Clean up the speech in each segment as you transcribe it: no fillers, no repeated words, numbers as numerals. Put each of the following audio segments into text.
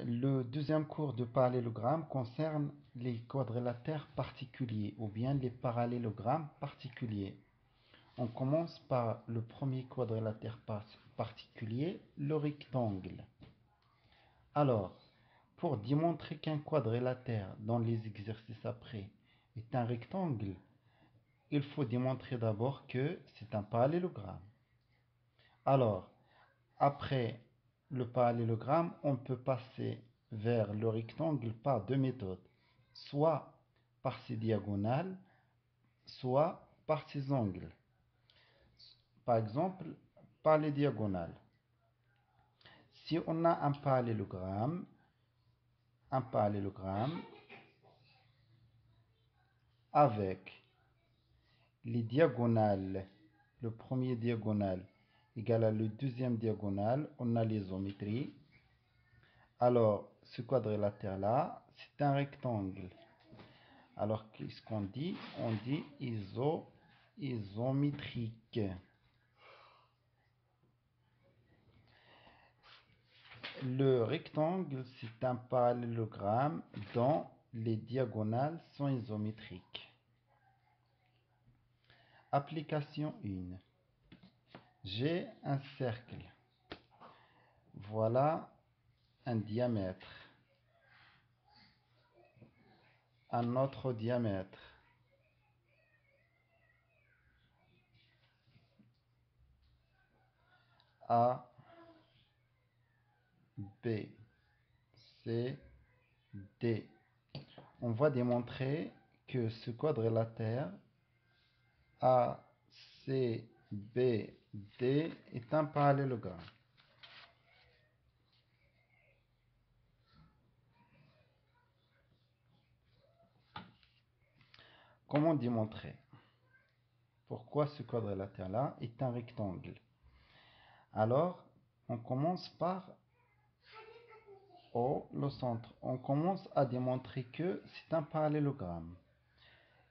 Le deuxième cours de parallélogramme concerne les quadrilatères particuliers ou bien les parallélogrammes particuliers. On commence par le premier quadrilatère particulier, le rectangle. Alors, pour démontrer qu'un quadrilatère dans les exercices après est un rectangle, il faut démontrer d'abord que c'est un parallélogramme. Alors, après le parallélogramme, on peut passer vers le rectangle par deux méthodes, soit par ses diagonales, soit par ses angles. Par exemple, par les diagonales. Si on a un parallélogramme avec les diagonales, le premier diagonale égal à le deuxième diagonale, on a l'isométrie. Alors, ce quadrilatère-là, c'est un rectangle. Alors, qu'est-ce qu'on dit? On dit isométrique. Le rectangle, c'est un parallélogramme dont les diagonales sont isométriques. Application 1. J'ai un cercle. Voilà un diamètre. Un autre diamètre. A, B, C, D. On va démontrer que ce quadrilatère A, C, B, D est un parallélogramme. Comment démontrer? Pourquoi ce quadrilatère-là est un rectangle? Alors, on commence par le centre. On commence à démontrer que c'est un parallélogramme.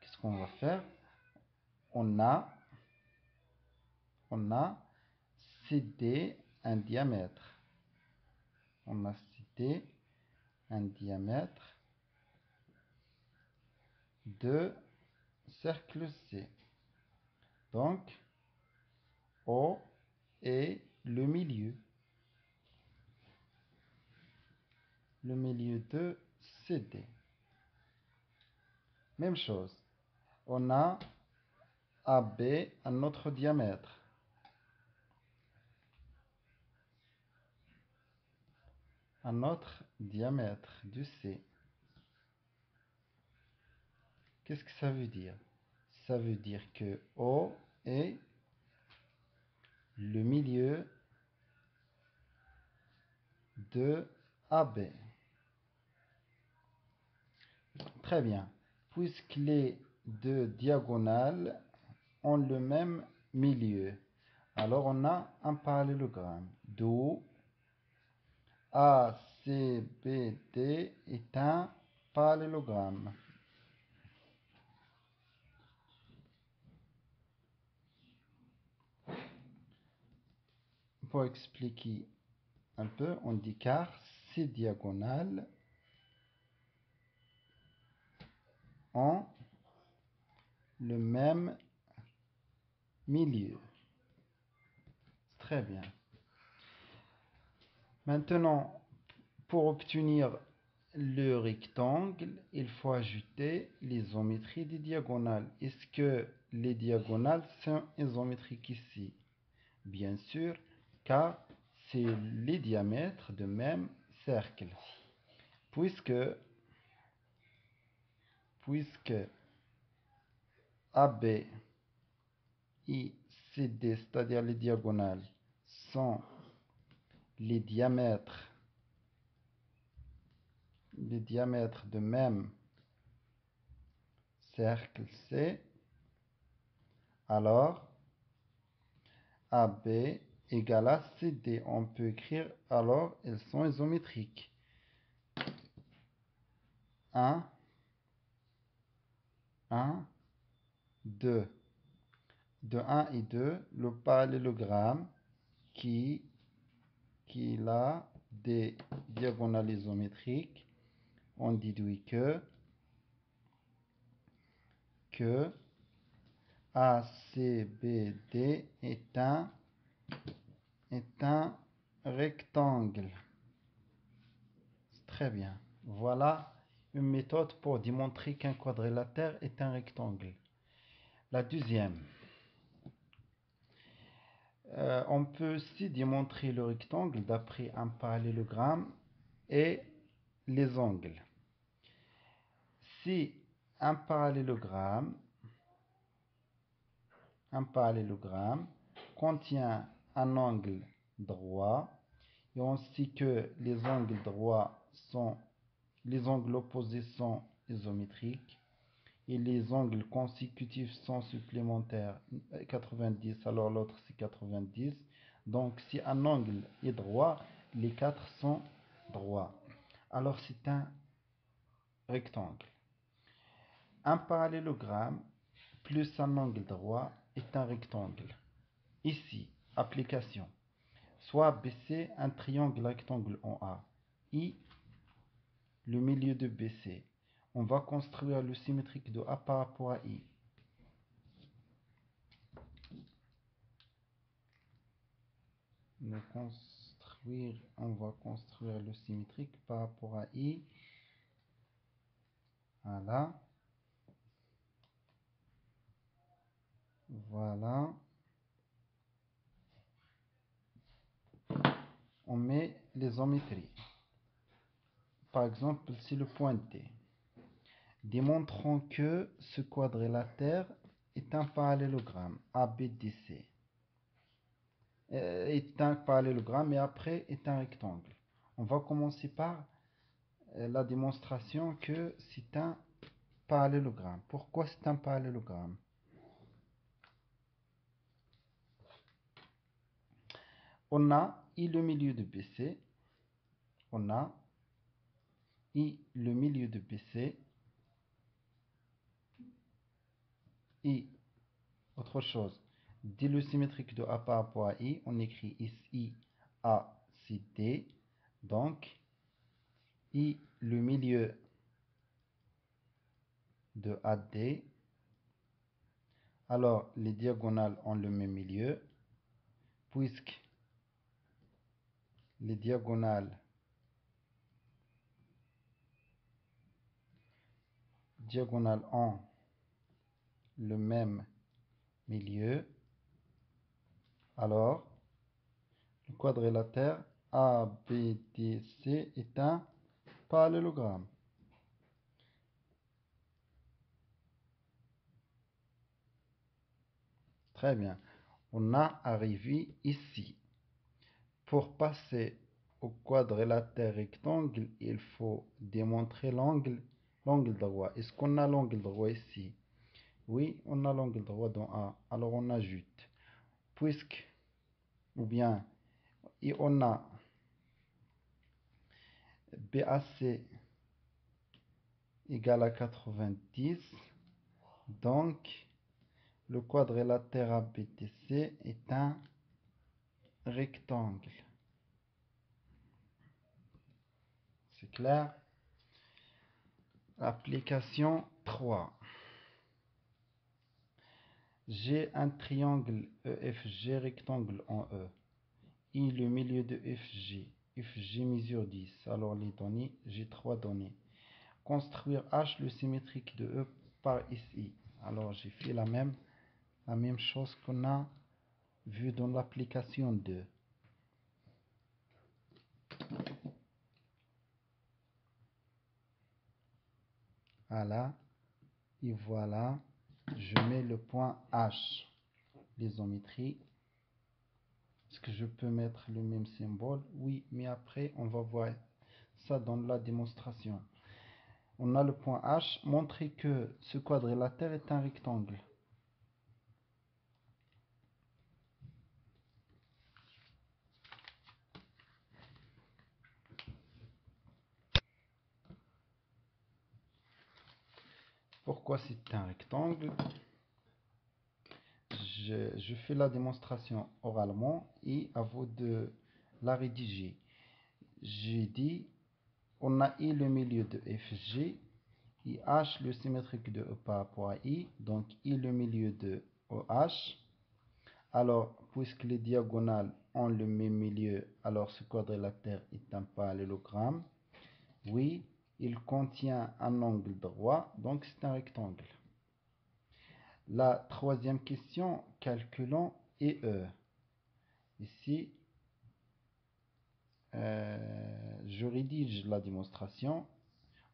Qu'est-ce qu'on va faire? On a CD un diamètre. On a CD un diamètre de cercle C. Donc, O est le milieu de CD. Même chose. On a AB un autre diamètre. Un autre diamètre de C. Qu'est-ce que ça veut dire? Ça veut dire que O est le milieu de AB. Très bien. Puisque les deux diagonales ont le même milieu, alors on a un parallélogramme. D'où ACBD est un parallélogramme. Pour expliquer un peu, on dit car ces diagonales ont le même milieu. Très bien. Maintenant, pour obtenir le rectangle, il faut ajouter l'isométrie des diagonales. Est-ce que les diagonales sont isométriques ici? Bien sûr, car c'est les diamètres de même cercle. Puisque AB et CD, c'est-à-dire les diagonales, sont les diamètres de même cercle C, alors AB égale à CD. On peut écrire alors elles sont isométriques. 1, 1, 2. De 1 et 2, le parallélogramme qui est là des diagonales isométriques, on déduit que ACBD est un rectangle. Très bien. Voilà une méthode pour démontrer qu'un quadrilatère est un rectangle. La deuxième, on peut aussi démontrer le rectangle d'après un parallélogramme et les angles. Si un parallélogramme contient un angle droit, et on sait que les angles droits les angles opposés sont isométriques et les angles consécutifs sont supplémentaires 90, alors l'autre c'est 90. Donc si un angle est droit, les quatre sont droits. Alors c'est un rectangle. Un parallélogramme plus un angle droit est un rectangle. Ici, application. Soit BC, un triangle rectangle en A. I, le milieu de BC. On va construire le symétrique de A par rapport à I. On va construire le symétrique par rapport à I. Voilà. Voilà. On met les isométries. Par exemple, c'est le point T. Démontrons que ce quadrilatère est un parallélogramme ABDC. Est un parallélogramme et après est un rectangle. On va commencer par la démonstration que c'est un parallélogramme. Pourquoi c'est un parallélogramme? On a I le milieu de BC. On a I le milieu de BC. I, autre chose. Dès le symétrique de A par rapport à I, on écrit ici A, C, D. Donc, I le milieu de AD. Alors, les diagonales ont le même milieu, puisque les diagonales ont le même milieu. Alors, le quadrilatère ABDC est un parallélogramme. Très bien. On a arrivé ici. Pour passer au quadrilatère rectangle, il faut démontrer l'angle droit. Est-ce qu'on a l'angle droit ici? Oui, on a l'angle droit dans A. Alors on ajoute. Puisque, ou bien, et on a BAC égale à 90. Donc, le quadrilatère ABTC est un rectangle. C'est clair? Application 3. J'ai un triangle EFG rectangle en E. I le milieu de FG. FG mesure 10. Alors les données, j'ai 3 données. Construire H le symétrique de E par SI. Alors j'ai fait la même chose qu'on a vu dans l'application 2. Voilà. Et voilà. Je mets le point H. L'isométrie. Est-ce que je peux mettre le même symbole? Oui, mais après, on va voir ça dans la démonstration. On a le point H, montrer que ce quadrilatère est un rectangle. Pourquoi c'est un rectangle? Je fais la démonstration oralement et à vous de la rédiger. j'ai dit, on a I le milieu de FG, IH le symétrique de E par rapport à I, donc I le milieu de OH. Alors, puisque les diagonales ont le même milieu, alors ce quadrilatère est un parallélogramme. Oui, il contient un angle droit, donc c'est un rectangle. La troisième question, calculons EE. Ici, je rédige la démonstration.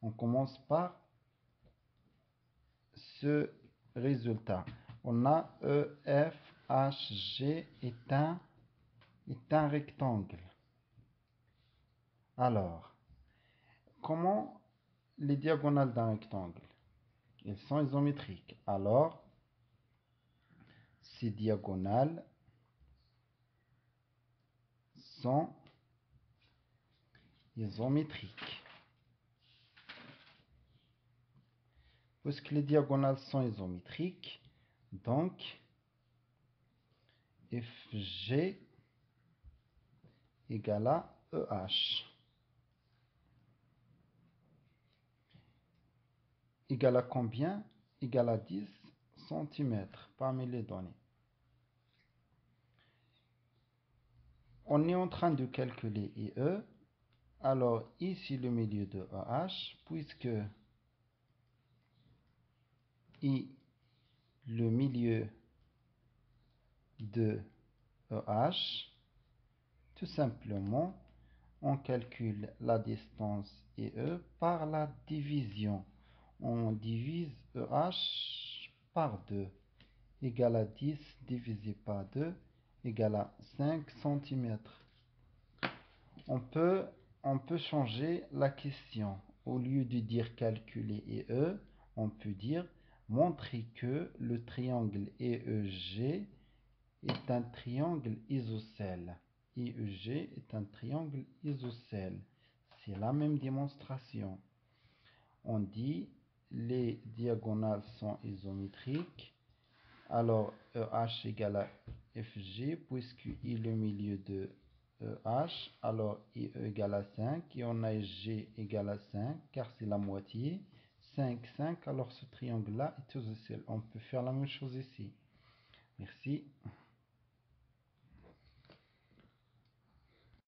On commence par ce résultat. On a EFHG est un rectangle. Alors, comment les diagonales d'un rectangle? Elles sont isométriques. Alors, ces diagonales sont isométriques. Puisque les diagonales sont isométriques, donc FG égale à EH. Égale à combien? Égale à 10 cm parmi les données. On est en train de calculer IE. Alors, ici le milieu de EH, puisque I le milieu de EH, tout simplement, on calcule la distance IE par la division. On divise EH par 2, égale à 10 divisé par 2, égale à 5 cm. On peut changer la question. Au lieu de dire calculer IE, on peut dire montrer que le triangle EEG est un triangle isocèle. IEG est un triangle isocèle. C'est la même démonstration. On dit les diagonales sont isométriques. Alors EH égale à FG, puisque I est le milieu de EH, alors IE égale à 5, et on a G égale à 5, car c'est la moitié. 5, 5, alors ce triangle-là est isocèle. On peut faire la même chose ici. Merci.